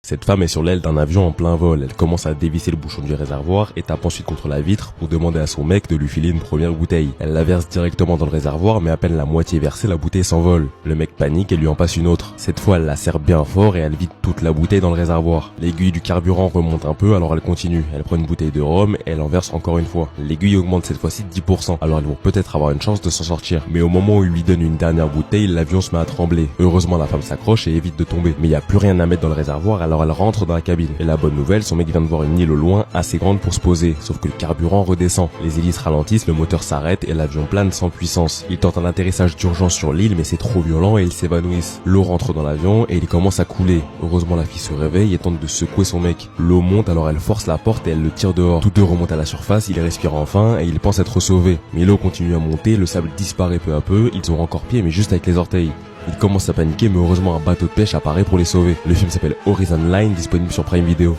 Cette femme est sur l'aile d'un avion en plein vol. Elle commence à dévisser le bouchon du réservoir et tape ensuite contre la vitre pour demander à son mec de lui filer une première bouteille. Elle la verse directement dans le réservoir, mais à peine la moitié versée, la bouteille s'envole. Le mec panique et lui en passe une autre. Cette fois, elle la serre bien fort et elle vide toute la bouteille dans le réservoir. L'aiguille du carburant remonte un peu, alors elle continue. Elle prend une bouteille de rhum et elle en verse encore une fois. L'aiguille augmente cette fois-ci de 10%, alors elles vont peut-être avoir une chance de s'en sortir. Mais au moment où il lui donne une dernière bouteille, l'avion se met à trembler. Heureusement, la femme s'accroche et évite de tomber. Mais il n'y a plus rien à mettre dans le réservoir, alors elle rentre dans la cabine. Et la bonne nouvelle, son mec vient de voir une île au loin assez grande pour se poser, sauf que le carburant redescend. Les hélices ralentissent, le moteur s'arrête et l'avion plane sans puissance. Il tente un atterrissage d'urgence sur l'île, mais c'est trop violent et ils s'évanouissent. L'eau rentre dans l'avion et il commence à couler. Heureusement, la fille se réveille et tente de secouer son mec. L'eau monte, alors elle force la porte et elle le tire dehors. Tous deux remontent à la surface, ils respirent enfin et ils pensent être sauvés. Mais l'eau continue à monter, le sable disparaît peu à peu, ils ont encore pied mais juste avec les orteils. Ils commencent à paniquer, mais heureusement un bateau de pêche apparaît pour les sauver. Le film s'appelle Horizon Line, disponible sur Prime Video.